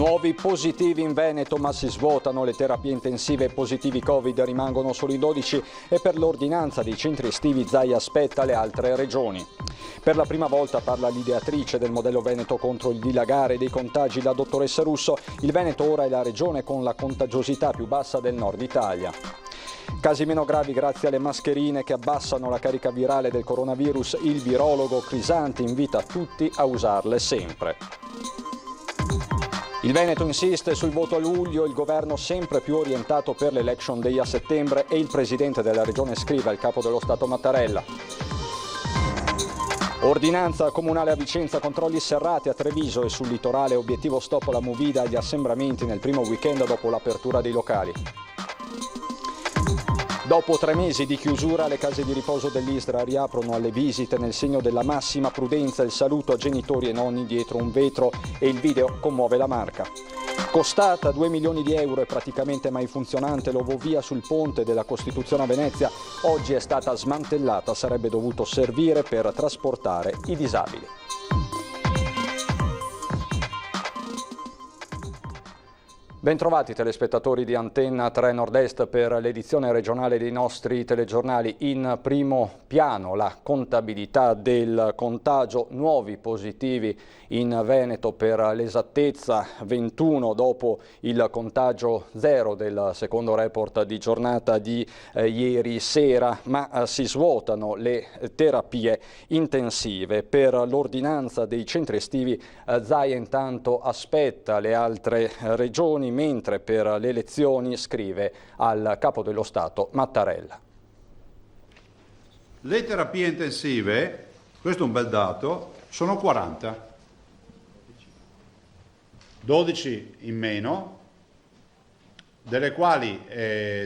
Nuovi positivi in Veneto, ma si svuotano le terapie intensive e positivi Covid rimangono solo in 12 e per l'ordinanza dei centri estivi Zaia aspetta le altre regioni. Per la prima volta parla l'ideatrice del modello Veneto contro il dilagare dei contagi, la dottoressa Russo. Il Veneto ora è la regione con la contagiosità più bassa del nord Italia. Casi meno gravi grazie alle mascherine che abbassano la carica virale del coronavirus. Il virologo Crisanti invita tutti a usarle sempre. Il Veneto insiste sul voto a luglio, il governo sempre più orientato per l'election day a settembre e il presidente della regione scrive al capo dello Stato Mattarella. Ordinanza comunale a Vicenza, controlli serrati a Treviso e sul litorale, obiettivo stop alla movida agli assembramenti nel primo weekend dopo l'apertura dei locali. Dopo 3 mesi di chiusura, le case di riposo dell'Istra riaprono alle visite nel segno della massima prudenza, il saluto a genitori e nonni dietro un vetro e il video commuove la Marca. Costata 2 milioni di euro e praticamente mai funzionante l'ovovia sul ponte della Costituzione a Venezia, oggi è stata smantellata, sarebbe dovuto servire per trasportare i disabili. Bentrovati telespettatori di Antenna 3 Nord-Est per l'edizione regionale dei nostri telegiornali. In primo piano la contabilità del contagio, nuovi positivi in Veneto per l'esattezza 21 dopo il contagio zero del secondo report di giornata di ieri sera, ma si svuotano le terapie intensive. Per l'ordinanza dei centri estivi Zaia intanto aspetta le altre regioni, mentre per le elezioni scrive al capo dello Stato Mattarella. Le terapie intensive, questo è un bel dato, sono 40. 12 in meno, delle quali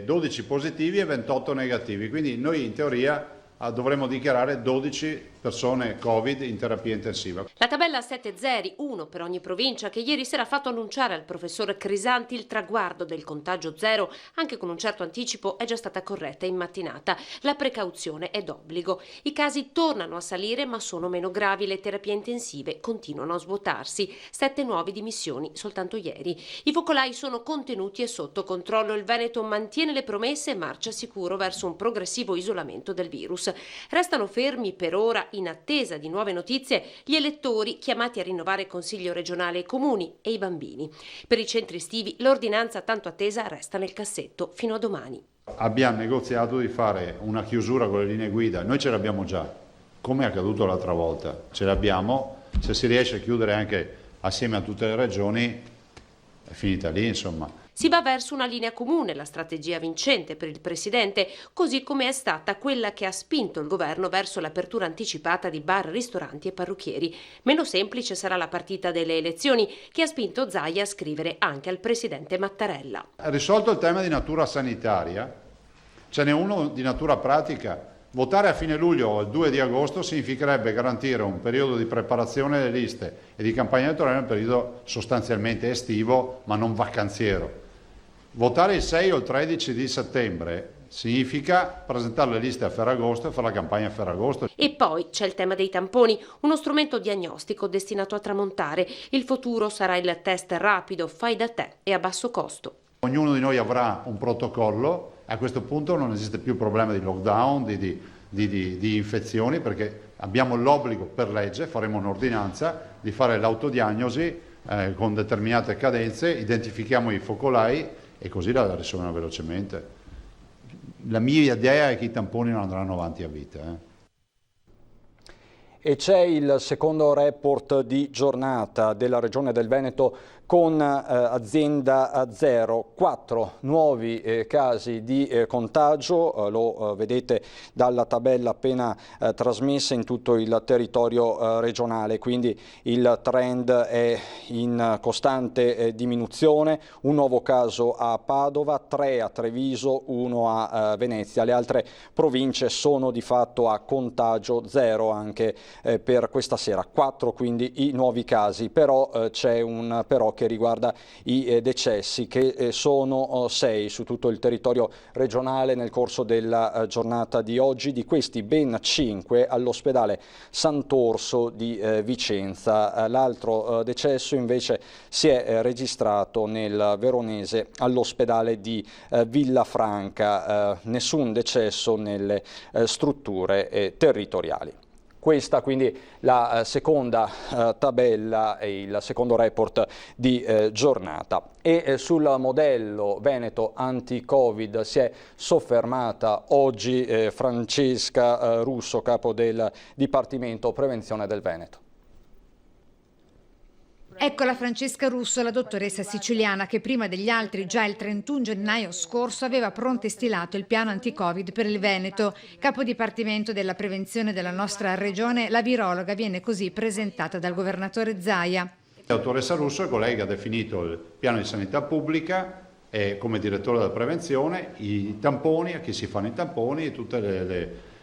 12 positivi e 28 negativi. Quindi noi in teoria dovremmo dichiarare 12 persone Covid in terapia intensiva. La tabella a 7 zeri, uno per ogni provincia, che ieri sera ha fatto annunciare al professor Crisanti il traguardo del contagio zero, anche con un certo anticipo, è già stata corretta in mattinata. La precauzione è d'obbligo. I casi tornano a salire, ma sono meno gravi. Le terapie intensive continuano a svuotarsi. 7 nuove dimissioni soltanto ieri. I focolai sono contenuti e sotto controllo. Il Veneto mantiene le promesse e marcia sicuro verso un progressivo isolamento del virus. Restano fermi per ora, in attesa di nuove notizie, gli elettori chiamati a rinnovare Consiglio regionale e comuni e i bambini. Per i centri estivi l'ordinanza tanto attesa resta nel cassetto fino a domani. Abbiamo negoziato di fare una chiusura con le linee guida, noi ce l'abbiamo già, come è accaduto l'altra volta, ce l'abbiamo, se si riesce a chiudere anche assieme a tutte le regioni è finita lì, insomma. Si va verso una linea comune, la strategia vincente per il Presidente, così come è stata quella che ha spinto il governo verso l'apertura anticipata di bar, ristoranti e parrucchieri. Meno semplice sarà la partita delle elezioni, che ha spinto Zaia a scrivere anche al Presidente Mattarella. Risolto il tema di natura sanitaria, ce n'è uno di natura pratica. Votare a fine luglio o il 2 di agosto significherebbe garantire un periodo di preparazione delle liste e di campagna elettorale, un periodo sostanzialmente estivo ma non vacanziero. Votare il 6 o il 13 di settembre significa presentare le liste a Ferragosto e fare la campagna a Ferragosto. E poi c'è il tema dei tamponi, uno strumento diagnostico destinato a tramontare. Il futuro sarà il test rapido, fai da te e a basso costo. Ognuno di noi avrà un protocollo, a questo punto non esiste più problema di lockdown, di infezioni, perché abbiamo l'obbligo per legge, faremo un'ordinanza, di fare l'autodiagnosi con determinate cadenze, identifichiamo i focolai e così la risolvono velocemente. La mia idea è che i tamponi non andranno avanti a vita. E c'è il secondo report di giornata della Regione del Veneto con azienda zero, 4 nuovi casi di contagio, lo vedete dalla tabella appena trasmessa in tutto il territorio regionale, quindi il trend è in costante diminuzione, un nuovo caso a Padova, 3 a Treviso, 1 a Venezia, le altre province sono di fatto a contagio zero anche per questa sera, 4 quindi i nuovi casi, però c'è un però che che riguarda i decessi, che sono 6 su tutto il territorio regionale nel corso della giornata di oggi. Di questi ben 5 all'ospedale Sant'Orso di Vicenza. L'altro decesso invece si è registrato nel veronese all'ospedale di Villafranca. Nessun decesso nelle strutture territoriali. Questa quindi la seconda tabella e il secondo report di giornata. E sul modello Veneto anti-Covid si è soffermata oggi Francesca Russo, capo del Dipartimento Prevenzione del Veneto. Eccola Francesca Russo, la dottoressa siciliana che prima degli altri già il 31 gennaio scorso aveva pronto e stilato il piano anti-Covid per il Veneto. Capo dipartimento della prevenzione della nostra regione, la virologa viene così presentata dal governatore Zaia. La dottoressa Russo è colei che ha definito il piano di sanità pubblica e come direttore della prevenzione, i tamponi, a chi si fanno i tamponi e tutte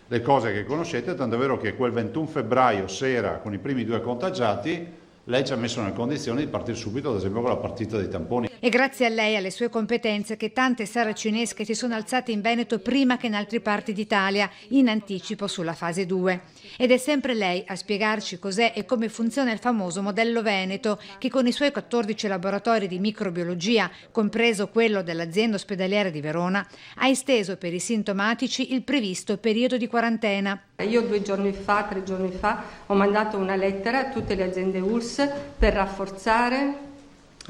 le cose che conoscete, tanto è vero che quel 21 febbraio sera con i primi 2 contagiati lei ci ha messo nelle condizioni di partire subito, ad esempio, con la partita dei tamponi. E grazie a lei e alle sue competenze che tante saracinesche si sono alzate in Veneto prima che in altre parti d'Italia, in anticipo sulla fase 2. Ed è sempre lei a spiegarci cos'è e come funziona il famoso modello Veneto, che con i suoi 14 laboratori di microbiologia, compreso quello dell'azienda ospedaliera di Verona, ha esteso per i sintomatici il previsto periodo di quarantena. Io 3 giorni fa, ho mandato una lettera a tutte le aziende ULSS per rafforzare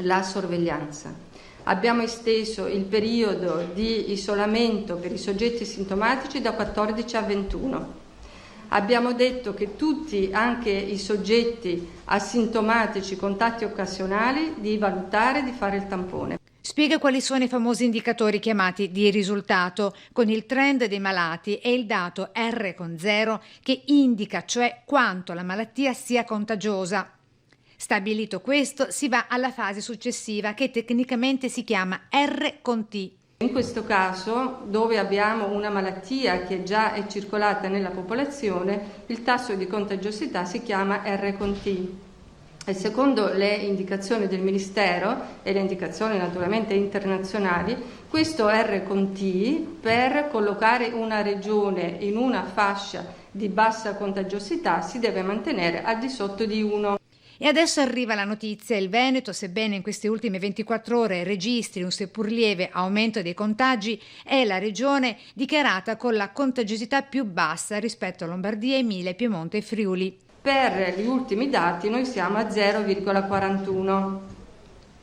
la sorveglianza. Abbiamo esteso il periodo di isolamento per i soggetti sintomatici da 14 a 21. Abbiamo detto che tutti, anche i soggetti asintomatici, contatti occasionali, di valutare di fare il tampone. Spiega quali sono i famosi indicatori chiamati di risultato, con il trend dei malati e il dato R con 0 che indica cioè quanto la malattia sia contagiosa. Stabilito questo, si va alla fase successiva che tecnicamente si chiama R con T. In questo caso, dove abbiamo una malattia che già è circolata nella popolazione, il tasso di contagiosità si chiama R con T. E secondo le indicazioni del Ministero e le indicazioni naturalmente internazionali, questo R con T, per collocare una regione in una fascia di bassa contagiosità, si deve mantenere al di sotto di 1. E adesso arriva la notizia: il Veneto, sebbene in queste ultime 24 ore registri un seppur lieve aumento dei contagi, è la regione dichiarata con la contagiosità più bassa rispetto a Lombardia, Emilia, Piemonte e Friuli. Per gli ultimi dati noi siamo a 0,41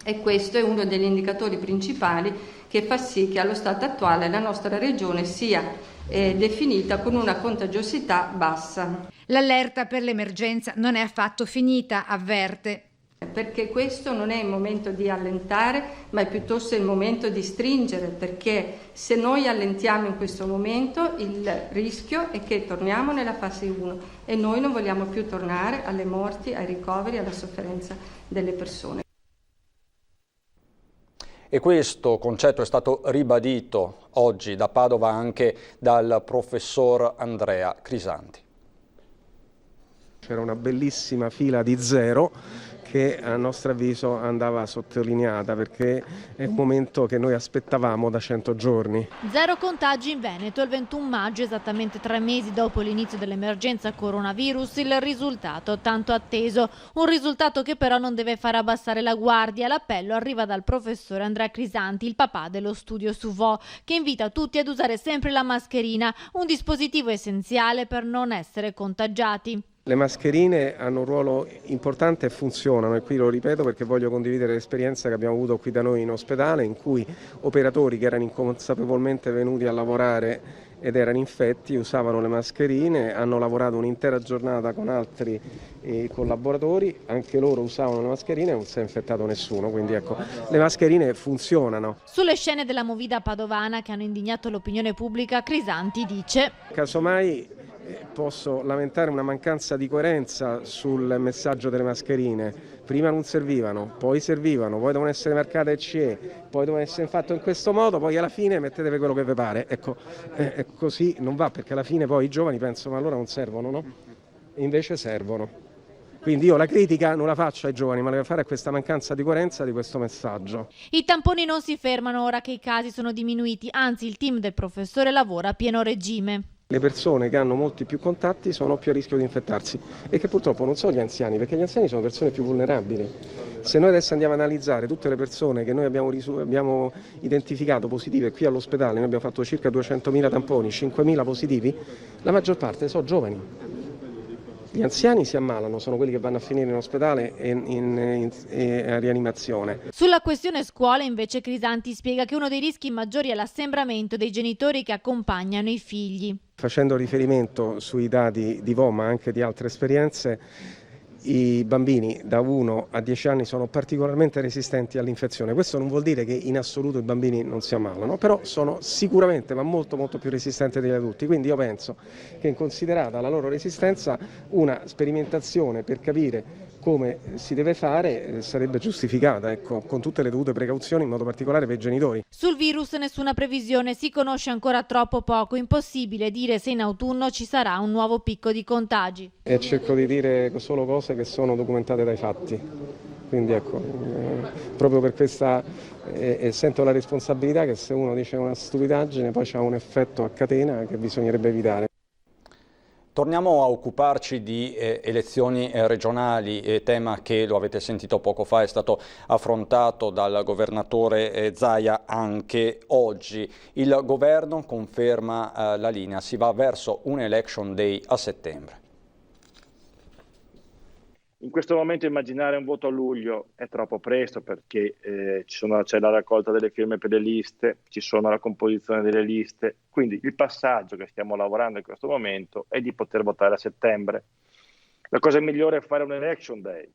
e questo è uno degli indicatori principali che fa sì che allo stato attuale la nostra regione sia definita con una contagiosità bassa. L'allerta per l'emergenza non è affatto finita, avverte. Perché questo non è il momento di allentare, ma è piuttosto il momento di stringere, perché se noi allentiamo in questo momento il rischio è che torniamo nella fase 1 e noi non vogliamo più tornare alle morti, ai ricoveri, alla sofferenza delle persone. E questo concetto è stato ribadito oggi da Padova anche dal professor Andrea Crisanti. C'era una bellissima fila di 0 che a nostro avviso andava sottolineata perché è un momento che noi aspettavamo da 100 giorni. 0 contagi in Veneto il 21 maggio, esattamente 3 mesi dopo l'inizio dell'emergenza coronavirus, il risultato tanto atteso. Un risultato che però non deve far abbassare la guardia. L'appello arriva dal professore Andrea Crisanti, il papà dello studio SUVO, che invita tutti ad usare sempre la mascherina, un dispositivo essenziale per non essere contagiati. Le mascherine hanno un ruolo importante e funzionano, e qui lo ripeto perché voglio condividere l'esperienza che abbiamo avuto qui da noi in ospedale, in cui operatori che erano inconsapevolmente venuti a lavorare ed erano infetti usavano le mascherine, hanno lavorato un'intera giornata con altri collaboratori, anche loro usavano le mascherine e non si è infettato nessuno, quindi ecco, le mascherine funzionano. Sulle scene della movida padovana che hanno indignato l'opinione pubblica, Crisanti dice: casomai posso lamentare una mancanza di coerenza sul messaggio delle mascherine. Prima non servivano, poi servivano, poi devono essere marcate CE, poi devono essere fatte in questo modo, poi alla fine mettetevi quello che vi pare. Ecco, così non va, perché alla fine poi i giovani pensano ma allora non servono, no? E invece servono. Quindi io la critica non la faccio ai giovani, ma la devo fare a questa mancanza di coerenza di questo messaggio. I tamponi non si fermano ora che i casi sono diminuiti, anzi il team del professore lavora a pieno regime. Le persone che hanno molti più contatti sono più a rischio di infettarsi e che purtroppo non sono gli anziani, perché gli anziani sono persone più vulnerabili. Se noi adesso andiamo a analizzare tutte le persone che noi abbiamo identificato positive qui all'ospedale, noi abbiamo fatto circa 200.000 tamponi, 5.000 positivi, la maggior parte sono giovani. Gli anziani si ammalano, sono quelli che vanno a finire in ospedale e a rianimazione. Sulla questione scuole invece Crisanti spiega che uno dei rischi maggiori è l'assembramento dei genitori che accompagnano i figli. Facendo riferimento sui dati di VO ma anche di altre esperienze, i bambini da 1 a 10 anni sono particolarmente resistenti all'infezione. Questo non vuol dire che in assoluto i bambini non si ammalano, però sono sicuramente ma molto più resistenti degli adulti. Quindi io penso che, considerata la loro resistenza, una sperimentazione per capire come si deve fare sarebbe giustificata, ecco, con tutte le dovute precauzioni, in modo particolare per i genitori. Sul virus nessuna previsione, si conosce ancora troppo poco, impossibile dire se in autunno ci sarà un nuovo picco di contagi. E cerco di dire solo cose che sono documentate dai fatti, quindi ecco, proprio per questa sento la responsabilità che se uno dice una stupidaggine poi c'ha un effetto a catena che bisognerebbe evitare. Torniamo a occuparci di elezioni regionali, tema che, lo avete sentito poco fa, è stato affrontato dal governatore Zaia anche oggi. Il governo conferma la linea, si va verso un election day a settembre. In questo momento immaginare un voto a luglio è troppo presto, perché c'è la raccolta delle firme per le liste, ci sono la composizione delle liste, quindi il passaggio che stiamo lavorando in questo momento è di poter votare a settembre. La cosa migliore è fare un election day,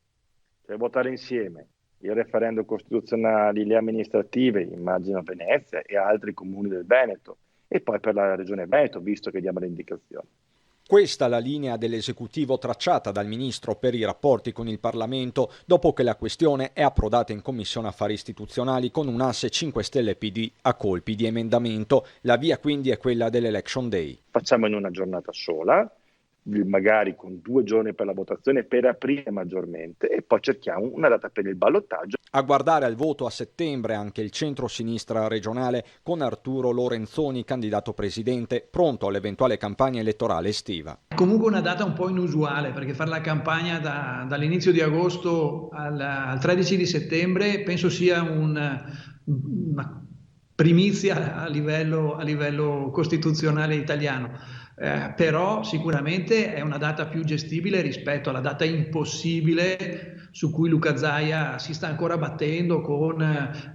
cioè votare insieme i referendum costituzionali, le amministrative, immagino Venezia e altri comuni del Veneto, e poi per la regione Veneto, visto che diamo le indicazioni. Questa è la linea dell'esecutivo tracciata dal ministro per i rapporti con il Parlamento dopo che la questione è approdata in Commissione Affari Istituzionali con un asse 5 Stelle PD a colpi di emendamento. La via quindi è quella dell'Election Day. Facciamo in una giornata sola, magari con 2 giorni per la votazione per aprire maggiormente, e poi cerchiamo una data per il ballottaggio. A guardare al voto a settembre anche il centro-sinistra regionale con Arturo Lorenzoni, candidato presidente, pronto all'eventuale campagna elettorale estiva. Comunque una data un po' inusuale, perché fare la campagna dall'inizio di agosto al 13 di settembre penso sia una primizia a livello costituzionale italiano. Però sicuramente è una data più gestibile rispetto alla data impossibile su cui Luca Zaia si sta ancora battendo con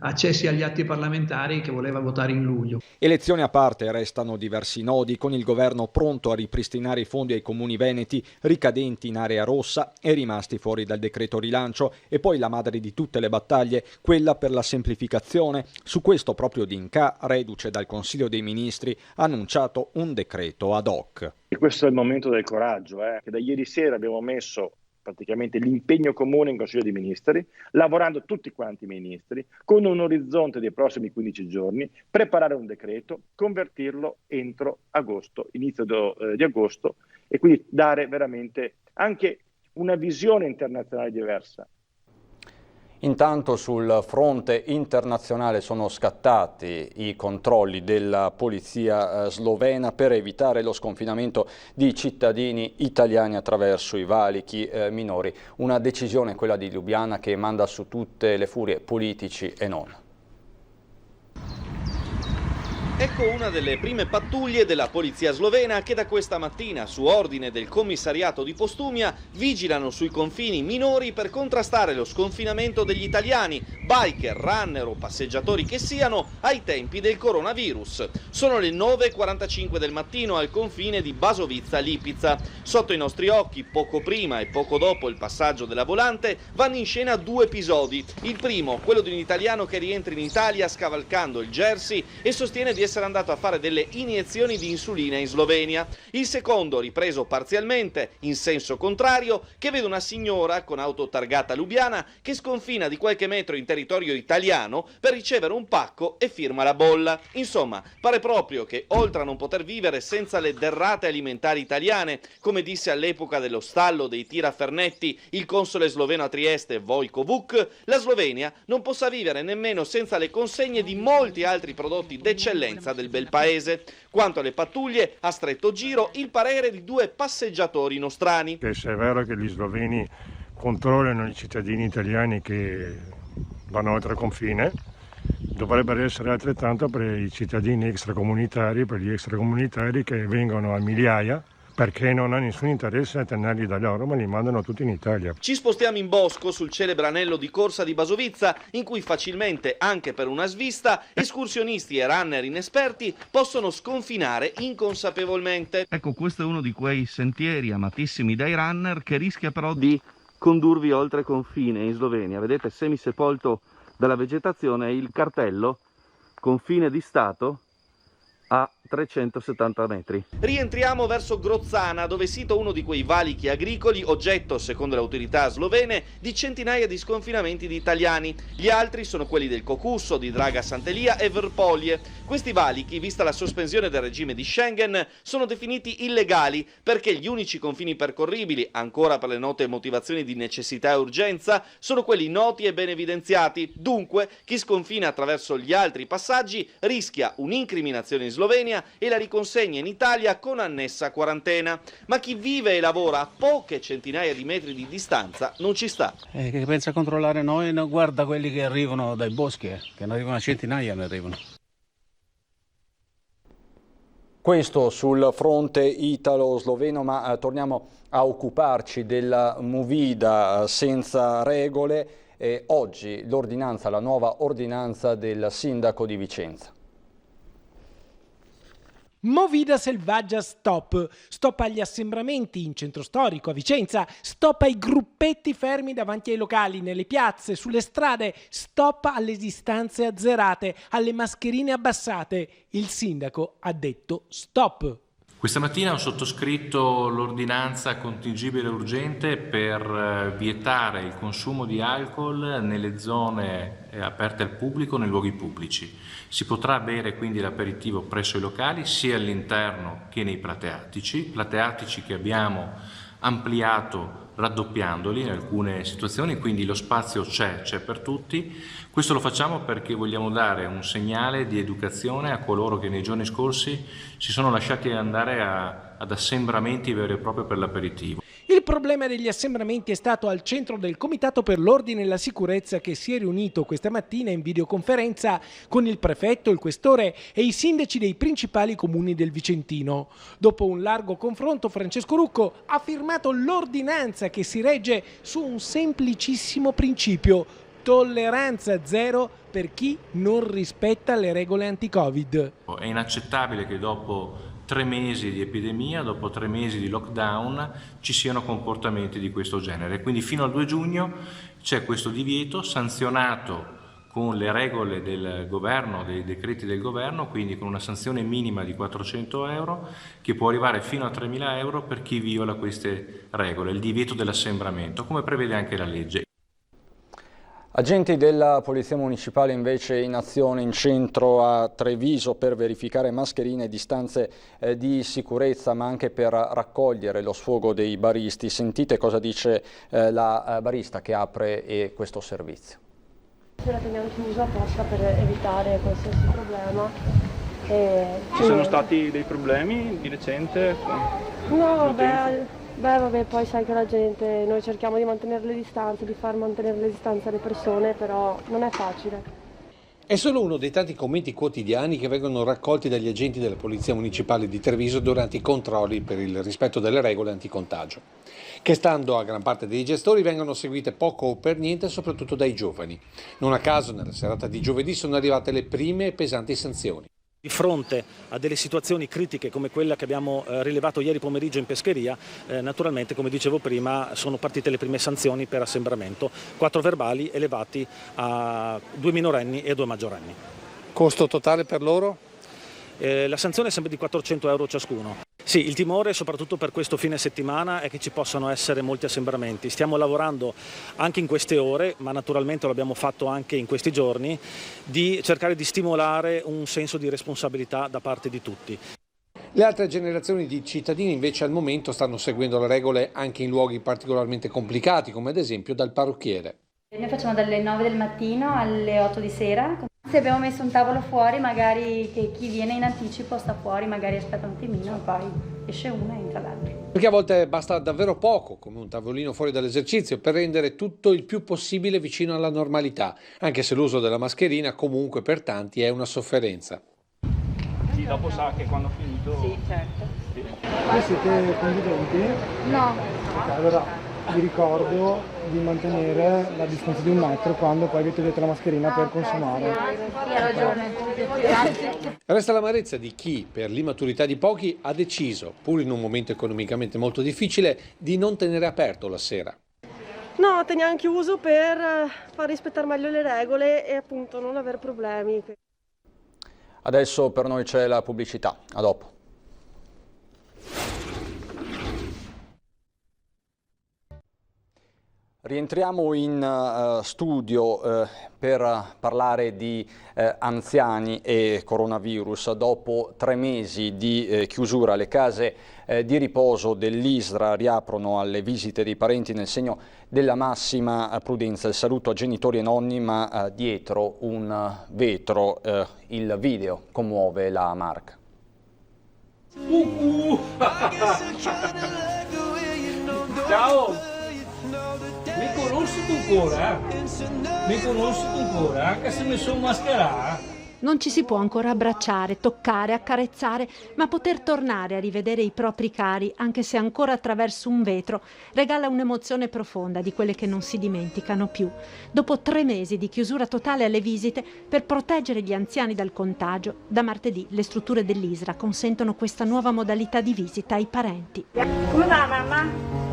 accessi agli atti parlamentari che voleva votare in luglio. Elezioni a parte, restano diversi nodi, con il governo pronto a ripristinare i fondi ai comuni veneti ricadenti in area rossa e rimasti fuori dal decreto rilancio, e poi la madre di tutte le battaglie, quella per la semplificazione. Su questo proprio D'Incà, reduce dal Consiglio dei Ministri, ha annunciato un decreto ad hoc. E questo è il momento del coraggio, che da ieri sera abbiamo messo praticamente l'impegno comune in Consiglio dei Ministri, lavorando tutti quanti i ministri, con un orizzonte dei prossimi 15 giorni, preparare un decreto, convertirlo entro agosto, inizio di agosto, e quindi dare veramente anche una visione internazionale diversa. Intanto sul fronte internazionale sono scattati i controlli della polizia slovena per evitare lo sconfinamento di cittadini italiani attraverso i valichi minori. Una decisione, quella di Lubiana, che manda su tutte le furie politici e non. Ecco una delle prime pattuglie della polizia slovena che da questa mattina, su ordine del commissariato di Postumia, vigilano sui confini minori per contrastare lo sconfinamento degli italiani, biker, runner o passeggiatori che siano, ai tempi del coronavirus. Sono le 9:45 del mattino al confine di Basovizza-Lipica. Sotto i nostri occhi, poco prima e poco dopo il passaggio della volante, vanno in scena 2 episodi. Il primo, quello di un italiano che rientra in Italia scavalcando il Jersey e sostiene di essere andato a fare delle iniezioni di insulina in Slovenia. Il secondo, ripreso parzialmente in senso contrario, che vede una signora con auto targata Lubiana che sconfina di qualche metro in territorio italiano per ricevere un pacco e firma la bolla. Insomma, pare proprio che oltre a non poter vivere senza le derrate alimentari italiane, come disse all'epoca dello stallo dei tirafernetti il console sloveno a Trieste Vojko Vuk, la Slovenia non possa vivere nemmeno senza le consegne di molti altri prodotti d'eccellenza del bel paese. Quanto alle pattuglie, a stretto giro il parere di due passeggiatori nostrani. Se è vero che gli sloveni controllano i cittadini italiani che vanno oltre confine, dovrebbero essere altrettanto per i cittadini extracomunitari, per gli extracomunitari che vengono a migliaia, perché non ha nessun interesse a tenerli da loro, ma li mandano tutti in Italia. Ci spostiamo in bosco sul celebre anello di corsa di Basovizza, in cui facilmente, anche per una svista, escursionisti e runner inesperti possono sconfinare inconsapevolmente. Ecco, questo è uno di quei sentieri amatissimi dai runner che rischia però di condurvi oltre confine in Slovenia. Vedete, semisepolto dalla vegetazione, il cartello confine di Stato a 370 metri. Rientriamo verso Grozzana, dove è sito uno di quei valichi agricoli, oggetto, secondo le autorità slovene, di centinaia di sconfinamenti di italiani. Gli altri sono quelli del Cocusso, di Draga Sant'Elia e Verpolje. Questi valichi, vista la sospensione del regime di Schengen, sono definiti illegali perché gli unici confini percorribili, ancora per le note motivazioni di necessità e urgenza, sono quelli noti e ben evidenziati. Dunque, chi sconfina attraverso gli altri passaggi rischia un'incriminazione in Slovenia e la riconsegna in Italia con annessa quarantena. Ma chi vive e lavora a poche centinaia di metri di distanza non ci sta. Che pensa controllare noi, non guarda quelli che arrivano dai boschi, che ne arrivano a centinaia, ne arrivano. Questo sul fronte italo-sloveno, ma torniamo a occuparci della movida senza regole. Oggi l'ordinanza, la nuova ordinanza del sindaco di Vicenza. Movida selvaggia stop. Stop agli assembramenti in centro storico a Vicenza, stop ai gruppetti fermi davanti ai locali, nelle piazze, sulle strade, stop alle distanze azzerate, alle mascherine abbassate. Il sindaco ha detto stop. Questa mattina ho sottoscritto l'ordinanza contingibile urgente per vietare il consumo di alcol nelle zone aperte al pubblico, nei luoghi pubblici. Si potrà bere quindi l'aperitivo presso i locali sia all'interno che nei plateatici che abbiamo ampliato raddoppiandoli in alcune situazioni, quindi lo spazio c'è per tutti. Questo lo facciamo perché vogliamo dare un segnale di educazione a coloro che nei giorni scorsi si sono lasciati andare ad assembramenti veri e propri per l'aperitivo. Il problema degli assembramenti è stato al centro del Comitato per l'Ordine e la Sicurezza che si è riunito questa mattina in videoconferenza con il prefetto, il questore e i sindaci dei principali comuni del Vicentino. Dopo un largo confronto, Francesco Rucco ha firmato l'ordinanza che si regge su un semplicissimo principio: tolleranza zero per chi non rispetta le regole anti-Covid. È inaccettabile che dopo 3 mesi di epidemia, dopo 3 mesi di lockdown, ci siano comportamenti di questo genere. Quindi fino al 2 giugno c'è questo divieto sanzionato con le regole del governo, dei decreti del governo, quindi con una sanzione minima di 400 euro che può arrivare fino a 3.000 euro per chi viola queste regole, il divieto dell'assembramento, come prevede anche la legge. Agenti della Polizia Municipale invece in azione in centro a Treviso per verificare mascherine e distanze di sicurezza, ma anche per raccogliere lo sfogo dei baristi. Sentite cosa dice la barista che apre questo servizio. La teniamo chiusa apposta per evitare qualsiasi problema. Ci sono stati dei problemi di recente? No, vabbè, poi sai che la gente, noi cerchiamo di mantenere le distanze, di far mantenere le distanze alle persone, però non è facile. È solo uno dei tanti commenti quotidiani che vengono raccolti dagli agenti della Polizia Municipale di Treviso durante i controlli per il rispetto delle regole anticontagio, che stando a gran parte dei gestori vengono seguite poco o per niente, soprattutto dai giovani. Non a caso nella serata di giovedì sono arrivate le prime e pesanti sanzioni. Di fronte a delle situazioni critiche come quella che abbiamo rilevato ieri pomeriggio in pescheria, naturalmente, come dicevo prima, sono partite le prime sanzioni per assembramento, 4 verbali elevati a 2 minorenni e 2 maggiorenni. Costo totale per loro? La sanzione è sempre di 400 euro ciascuno. Sì, il timore soprattutto per questo fine settimana è che ci possano essere molti assembramenti. Stiamo lavorando anche in queste ore, ma naturalmente lo abbiamo fatto anche in questi giorni, di cercare di stimolare un senso di responsabilità da parte di tutti. Le altre generazioni di cittadini invece al momento stanno seguendo le regole anche in luoghi particolarmente complicati, come ad esempio dal parrucchiere. Noi facciamo dalle 9 del mattino alle 8 di sera. Se abbiamo messo un tavolo fuori, magari che chi viene in anticipo sta fuori, magari aspetta un attimino e poi esce uno e entra l'altro. Perché a volte basta davvero poco, come un tavolino fuori dall'esercizio, per rendere tutto il più possibile vicino alla normalità, anche se l'uso della mascherina comunque per tanti è una sofferenza. Sì, dopo sa che quando ho finito... Sì, certo. Sì. Voi siete conviventi? No. Allora vi ricordo di mantenere la distanza di 1 metro quando poi vi togliete la mascherina per consumare. Hai ragione. Grazie. Resta l'amarezza di chi, per l'immaturità di pochi, ha deciso, pur in un momento economicamente molto difficile, di non tenere aperto la sera. No, teniamo chiuso per far rispettare meglio le regole e appunto non avere problemi. Adesso per noi c'è la pubblicità. A dopo. Rientriamo in studio per parlare di anziani e coronavirus. Dopo 3 mesi di chiusura, le case di riposo dell'ISRA riaprono alle visite dei parenti nel segno della massima prudenza. Il saluto a genitori e nonni, ma dietro un vetro il video commuove la Marca. Ciao! Mi conosci tu ancora? Mi conosci tu ancora? Che se mi sono mascherato? Non ci si può ancora abbracciare, toccare, accarezzare, ma poter tornare a rivedere i propri cari, anche se ancora attraverso un vetro, regala un'emozione profonda di quelle che non si dimenticano più. Dopo 3 mesi di chiusura totale alle visite, per proteggere gli anziani dal contagio, da martedì le strutture dell'ISRA consentono questa nuova modalità di visita ai parenti. Come va, mamma?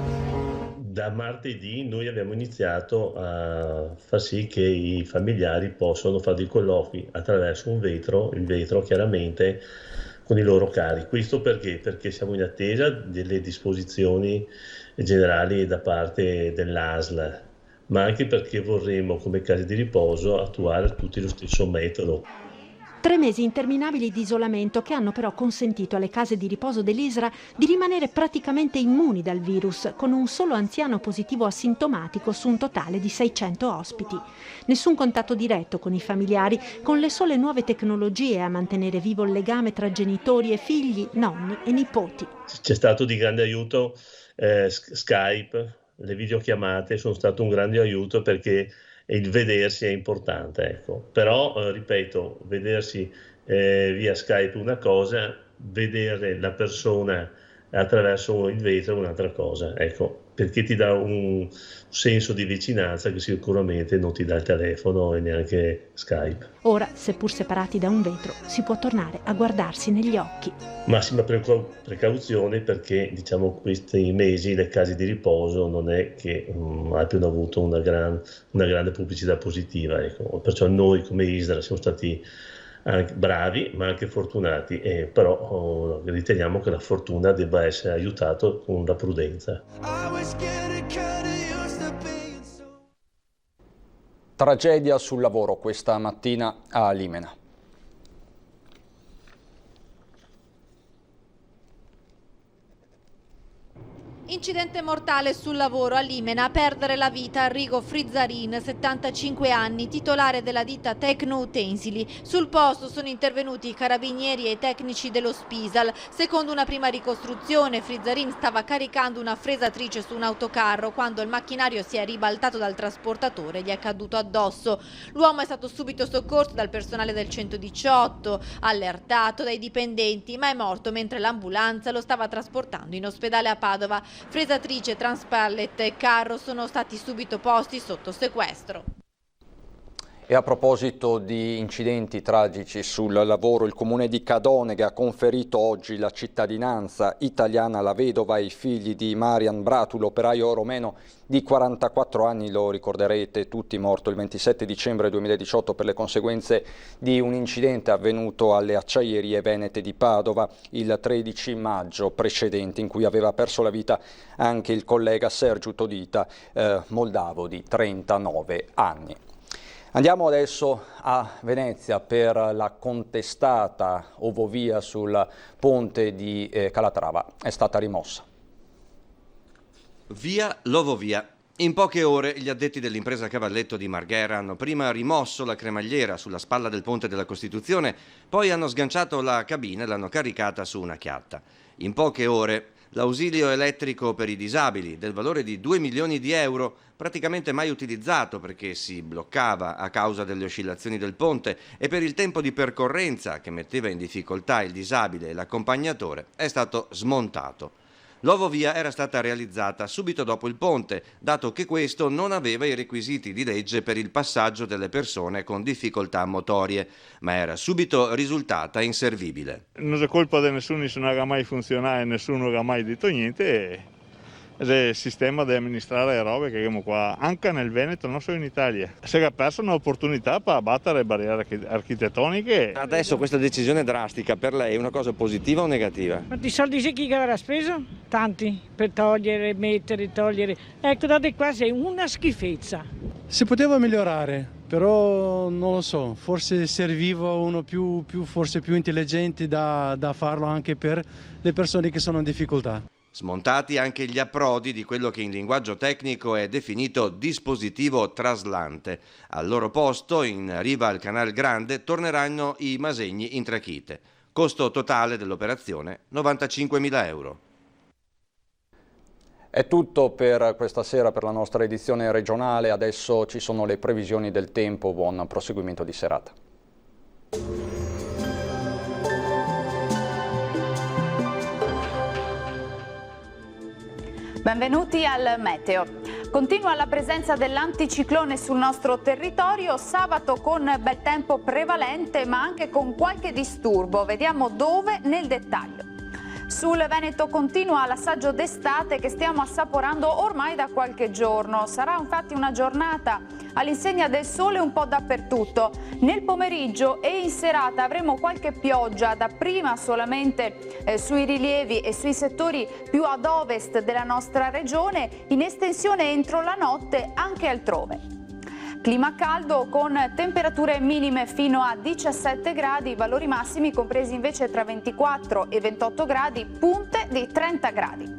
Da martedì noi abbiamo iniziato a far sì che i familiari possano fare dei colloqui attraverso un vetro, il vetro chiaramente con i loro cari. Questo perché? Perché siamo in attesa delle disposizioni generali da parte dell'ASL, ma anche perché vorremmo come case di riposo attuare tutti lo stesso metodo. 3 mesi interminabili di isolamento che hanno però consentito alle case di riposo dell'ISRA di rimanere praticamente immuni dal virus, con un solo anziano positivo asintomatico su un totale di 600 ospiti. Nessun contatto diretto con i familiari, con le sole nuove tecnologie a mantenere vivo il legame tra genitori e figli, nonni e nipoti. C'è stato di grande aiuto Skype, le videochiamate sono stato un grande aiuto perché il vedersi è importante, ecco. Però ripeto, vedersi via Skype è una cosa, vedere la persona attraverso il vetro è un'altra cosa, ecco, perché ti dà un senso di vicinanza che sicuramente non ti dà il telefono e neanche Skype. Ora, seppur separati da un vetro, si può tornare a guardarsi negli occhi. Massima precauzione perché diciamo questi mesi le case di riposo non è che abbiano avuto una grande pubblicità positiva, ecco. Perciò noi come ISRA siamo stati anche bravi ma anche fortunati, però riteniamo che la fortuna debba essere aiutata con la prudenza. Tragedia sul lavoro questa mattina a Limena. Incidente mortale sul lavoro a Limena, a perdere la vita Arrigo Frizzarin, 75 anni, titolare della ditta Tecno Utensili. Sul posto sono intervenuti i carabinieri e i tecnici dello Spisal. Secondo una prima ricostruzione, Frizzarin stava caricando una fresatrice su un autocarro quando il macchinario si è ribaltato dal trasportatore e gli è caduto addosso. L'uomo è stato subito soccorso dal personale del 118, allertato dai dipendenti, ma è morto mentre l'ambulanza lo stava trasportando in ospedale a Padova. Fresatrice, transpallet e carro sono stati subito posti sotto sequestro. E a proposito di incidenti tragici sul lavoro, il comune di Cadonega ha conferito oggi la cittadinanza italiana alla vedova e ai figli di Marian Bratulo, operaio romeno di 44 anni, lo ricorderete tutti, morto il 27 dicembre 2018 per le conseguenze di un incidente avvenuto alle acciaierie venete di Padova il 13 maggio precedente, in cui aveva perso la vita anche il collega Sergiu Todita, moldavo di 39 anni. Andiamo adesso a Venezia per la contestata ovovia sul ponte di Calatrava. È stata rimossa. Via l'Ovovia. In poche ore gli addetti dell'impresa Cavalletto di Marghera hanno prima rimosso la cremagliera sulla spalla del ponte della Costituzione, poi hanno sganciato la cabina e l'hanno caricata su una chiatta. In poche ore l'ausilio elettrico per i disabili del valore di 2 milioni di euro, praticamente mai utilizzato perché si bloccava a causa delle oscillazioni del ponte e per il tempo di percorrenza che metteva in difficoltà il disabile e l'accompagnatore, è stato smontato. L'ovovia era stata realizzata subito dopo il ponte, dato che questo non aveva i requisiti di legge per il passaggio delle persone con difficoltà motorie, ma era subito risultata inservibile. Non è colpa di nessuno, non ha mai funzionato, nessuno ha mai detto niente. È il sistema di amministrare le robe che abbiamo qua, anche nel Veneto, non solo in Italia. Si è persa un'opportunità per abbattere barriere architettoniche. Adesso questa decisione drastica per lei è una cosa positiva o negativa? Quanti soldi c'è chi avrà speso? Tanti, per togliere, mettere, togliere. Ecco, da qua sei una schifezza. Si poteva migliorare, però non lo so, forse serviva uno forse più intelligente da farlo anche per le persone che sono in difficoltà. Smontati anche gli approdi di quello che in linguaggio tecnico è definito dispositivo traslante. Al loro posto, in riva al Canal Grande, torneranno i masegni in trachite. Costo totale dell'operazione 95.000 euro. È tutto per questa sera per la nostra edizione regionale. Adesso ci sono le previsioni del tempo. Buon proseguimento di serata. Benvenuti al Meteo. Continua la presenza dell'anticiclone sul nostro territorio, sabato con bel tempo prevalente ma anche con qualche disturbo. Vediamo dove nel dettaglio. Sul Veneto continua l'assaggio d'estate che stiamo assaporando ormai da qualche giorno. Sarà infatti una giornata all'insegna del sole un po' dappertutto. Nel pomeriggio e in serata avremo qualche pioggia, dapprima solamente sui rilievi e sui settori più ad ovest della nostra regione, in estensione entro la notte anche altrove. Clima caldo con temperature minime fino a 17 gradi, valori massimi compresi invece tra 24 e 28 gradi, punte di 30 gradi.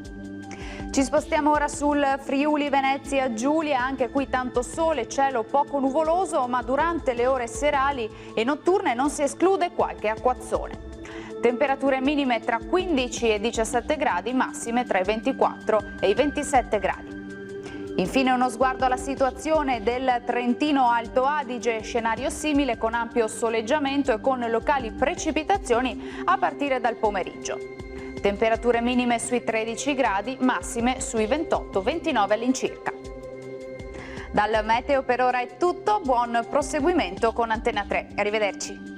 Ci spostiamo ora sul Friuli Venezia Giulia, anche qui tanto sole, cielo poco nuvoloso, ma durante le ore serali e notturne non si esclude qualche acquazzone. Temperature minime tra 15 e 17 gradi, massime tra i 24 e i 27 gradi. Infine uno sguardo alla situazione del Trentino Alto Adige, scenario simile con ampio soleggiamento e con locali precipitazioni a partire dal pomeriggio. Temperature minime sui 13 gradi, massime sui 28-29 all'incirca. Dal meteo per ora è tutto, buon proseguimento con Antena 3. Arrivederci.